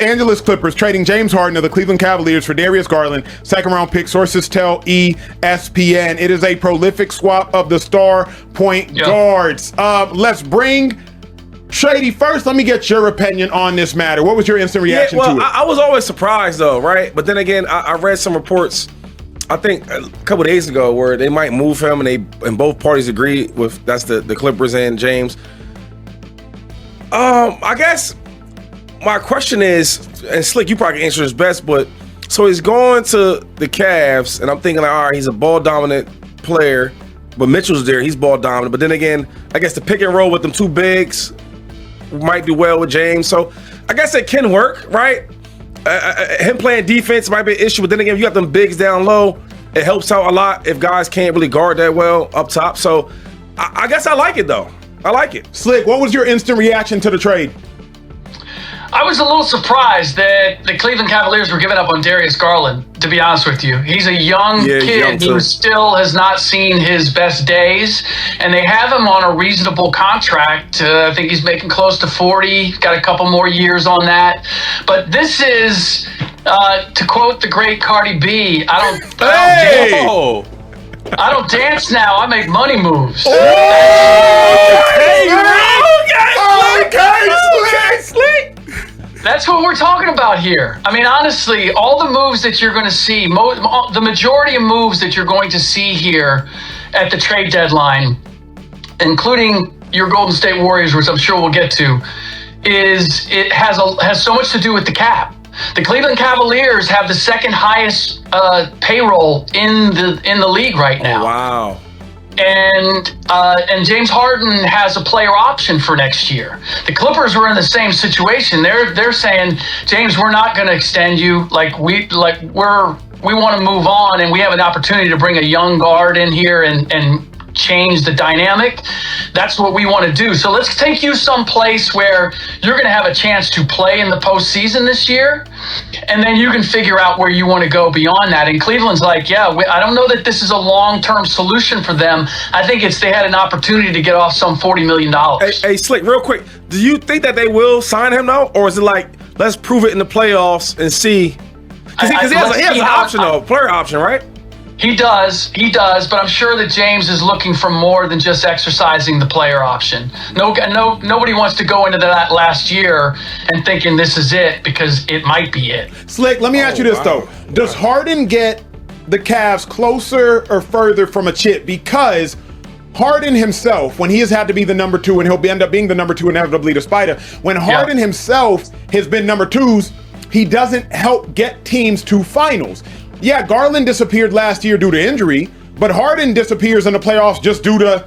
Angeles Clippers trading James Harden of the Cleveland Cavaliers for Darius Garland, second-round pick. Sources tell ESPN. It is a prolific swap of the star point guards. Let's bring Shady first. Let me get your opinion on this matter. What was your instant reaction to it? I was always surprised, though, right? But then again, I read some reports, I think a couple of days ago, where they might move him, and both parties agree with that's the Clippers and James. I guess my question is, and Slick, you probably can answer this best, but so he's going to the Cavs, and I'm thinking, like, all right, he's a ball dominant player, but Mitchell's there, he's ball dominant. But then again, I guess the pick and roll with them two bigs might do well with James. So I guess it can work, right? Him playing defense might be an issue, but then again, if you got them bigs down low, it helps out a lot if guys can't really guard that well up top. So I guess I like it, though. I like it. Slick, what was your instant reaction to the trade? I was a little surprised that the Cleveland Cavaliers were giving up on Darius Garland, to be honest with you. He's a young kid who still has not seen his best days, and they have him on a reasonable contract. I think he's making close to 40, got a couple more years on that. But this is, to quote the great Cardi B, I don't dance now, I make money moves. Slick. That's what we're talking about here. I mean, honestly, all the moves that you're going to see, the majority of moves that you're going to see here at the trade deadline, including your Golden State Warriors, which I'm sure we'll get to, has so much to do with the cap. The Cleveland Cavaliers have the second highest payroll in the league right now. Oh, wow. And James Harden has a player option for next year. The Clippers were in the same situation. They're saying, James, we're not going to extend you. We want to move on, and we have an opportunity to bring a young guard in here and change the dynamic. That's what we want to do. So let's take you someplace where you're going to have a chance to play in the postseason this year, and then you can figure out where you want to go beyond that. And Cleveland's like, I don't know that this is a long-term solution for them. I think they had an opportunity to get off some $40 million. Hey, Slick, real quick, do you think that they will sign him now, or is it like, let's prove it in the playoffs and see? Because he has an option, though, player option, right? He does, but I'm sure that James is looking for more than just exercising the player option. Nobody wants to go into that last year and thinking this is it, because it might be it. Slick, let me ask you this, though. Does Harden get the Cavs closer or further from a chip? Because Harden himself, when he has had to be the number two, and he'll end up being the number two inevitably despite it, when Harden himself has been number twos, he doesn't help get teams to finals. Yeah, Garland disappeared last year due to injury, but Harden disappears in the playoffs just due to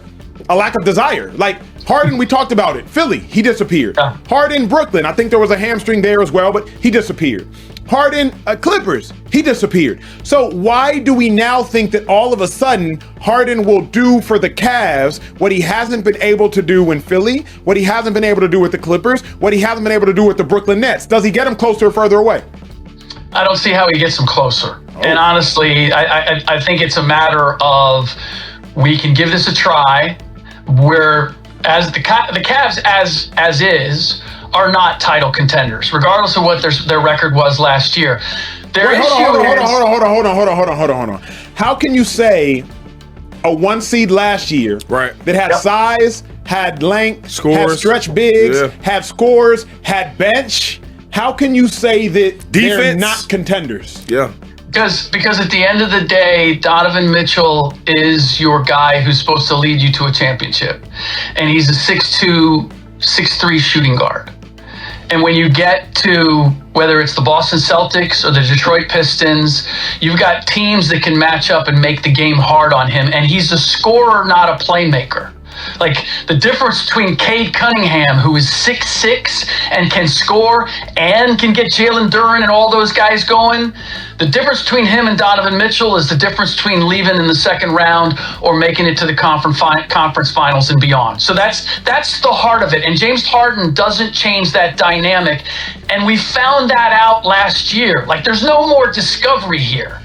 a lack of desire. Like Harden, we talked about it. Philly, he disappeared. Harden, Brooklyn, I think there was a hamstring there as well, but he disappeared. Harden, Clippers, he disappeared. So why do we now think that all of a sudden Harden will do for the Cavs what he hasn't been able to do in Philly, what he hasn't been able to do with the Clippers, what he hasn't been able to do with the Brooklyn Nets? Does he get him closer or further away? I don't see how he gets them closer. And honestly, I think it's a matter of, we can give this a try, where as the Cavs as is are not title contenders, regardless of what their record was last year. Hold on. How can you say a one seed last year that had size, had length, scores, had stretch bigs, had scores, had bench? How can you say that they're not contenders? Yeah. Because at the end of the day, Donovan Mitchell is your guy who's supposed to lead you to a championship. And he's a 6'2", 6'3" shooting guard. And when you get to whether it's the Boston Celtics or the Detroit Pistons, you've got teams that can match up and make the game hard on him. And he's a scorer, not a playmaker. Like the difference between Cade Cunningham, who is 6'6" and can score and can get Jalen Duren and all those guys going, the difference between him and Donovan Mitchell is the difference between leaving in the second round or making it to the conference finals and beyond. So that's the heart of it. And James Harden doesn't change that dynamic. And we found that out last year. Like there's no more discovery here.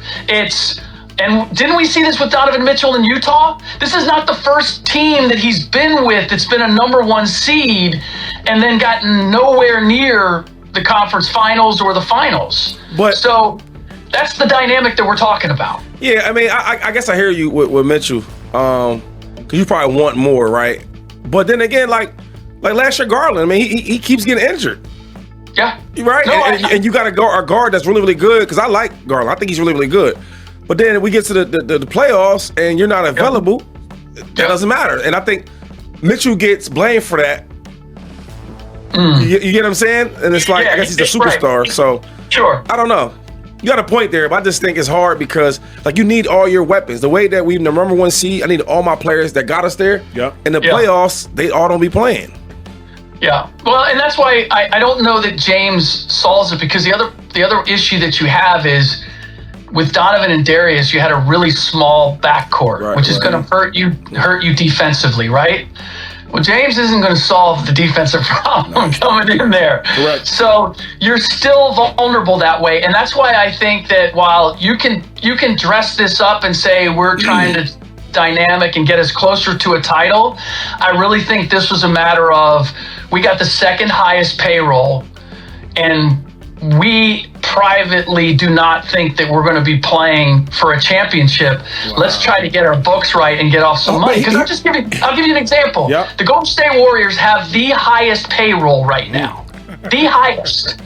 And didn't we see this with Donovan Mitchell in Utah? This is not the first team that he's been with that's been a number one seed and then gotten nowhere near the conference finals or the finals. But so that's the dynamic that we're talking about. Yeah, I mean, I guess I hear you with Mitchell, because you probably want more, right? But then again, like last year, Garland, I mean, he keeps getting injured. Yeah. Right? No, and you got a guard that's really, really good, because I like Garland. I think he's really, really good. But then we get to the playoffs, and you're not available. That doesn't matter. And I think Mitchell gets blamed for that. You get what I'm saying? And it's like, I guess he's a superstar. Right. So, sure. I don't know. You got a point there, but I just think it's hard because, like, you need all your weapons. The way that we the number one seed, I need all my players that got us there. Yep. In the playoffs, they all don't be playing. Yeah. Well, and that's why I don't know that James solves it, because the other issue that you have is with Donovan and Darius, you had a really small backcourt, which is going to hurt you defensively, right? Well, James isn't going to solve the defensive problem coming in there. Correct. So you're still vulnerable that way. And that's why I think that while you can dress this up and say we're trying to dynamic and get us closer to a title, I really think this was a matter of we got the second highest payroll, and we privately do not think that we're going to be playing for a championship. Wow. Let's try to get our books right and get off some money. Because I'll give you an example. Yep. The Golden State Warriors have the highest payroll right now. The highest.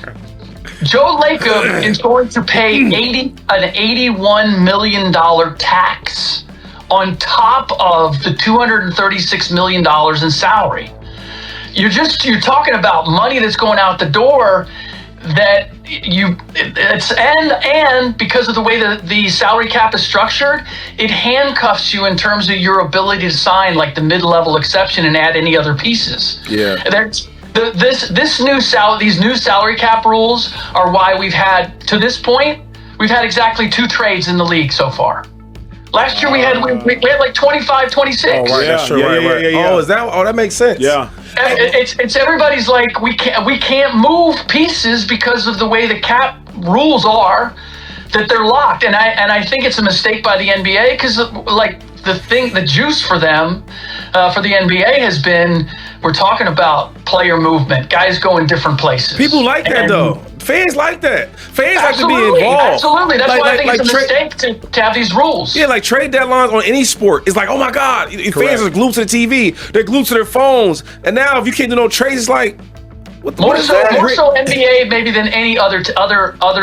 Joe Lacob is going to pay an $81 million tax on top of the $236 million in salary. You're talking about money that's going out the door that and because of the way the salary cap is structured, it handcuffs you in terms of your ability to sign like the mid-level exception and add any other pieces. Yeah. These new salary cap rules are why we've had exactly 2 trades in the league so far. Last year we had like 25, 26. Oh, right, that's true. Yeah. Oh, that makes sense. Yeah. It's everybody's like we can't move pieces because of the way the cap rules are, that they're locked. And I think it's a mistake by the NBA, because like the juice for them, for the NBA has been, we're talking about player movement, guys going different places. People like that though. Fans like that. Fans like to be involved. Absolutely. That's why I think it's a mistake to have these rules. Yeah, like trade deadlines on any sport. It's like, oh my God, fans are glued to the TV. They're glued to their phones. And now if you can't do no trades, it's like, more so NBA maybe than any other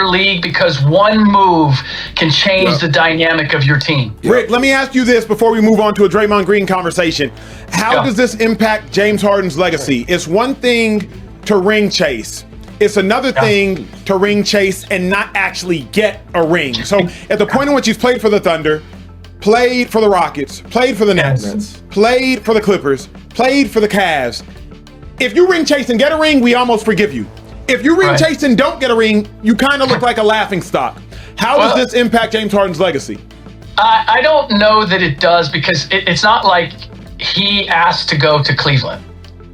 league, because one move can change the dynamic of your team. Rick, let me ask you this before we move on to a Draymond Green conversation. How does this impact James Harden's legacy? It's one thing to ring chase. It's another thing to ring chase and not actually get a ring. So at the point in which he's played for the Thunder, played for the Rockets, played for the Nets, played for the Clippers, played for the Cavs, if you ring chase and get a ring, we almost forgive you. If you ring chase and don't get a ring, you kind of look like a laughingstock. How does this impact James Harden's legacy? I don't know that it does, because it's not like he asked to go to Cleveland.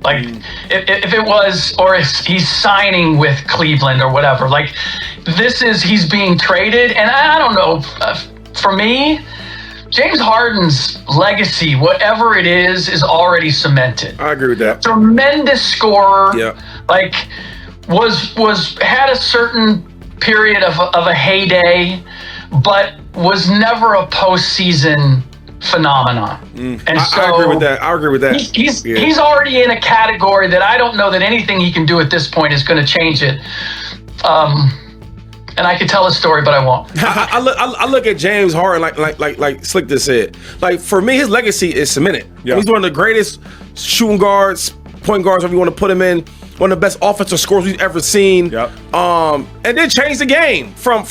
Like if it was, or if he's signing with Cleveland or whatever, like he's being traded. And I don't know, for me, James Harden's legacy, whatever it is already cemented. I agree with that. Tremendous scorer. Yeah. Like had a certain period of a heyday, but was never a postseason phenomenon. And so I agree with that. He's already in a category that I don't know that anything he can do at this point is going to change it. And I could tell a story, but I won't. I look at James Harden like Slick just said. Like, for me, his legacy is cemented. Yeah. He's one of the greatest shooting guards, point guards, whatever you want to put him in. One of the best offensive scorers we've ever seen. Yep. And then change the game from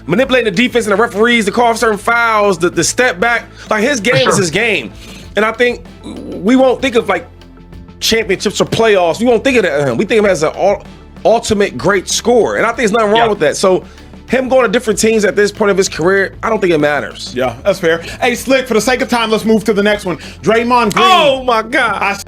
manipulating the defense and the referees to call certain fouls, the step back. Like, his game is his game. And I think we won't think of like championships or playoffs. We won't think of that. We think of him as an ultimate great scorer. And I think there's nothing wrong with that. So him going to different teams at this point of his career, I don't think it matters. Yeah, that's fair. Hey, Slick, for the sake of time, let's move to the next one. Draymond Green. Oh my God.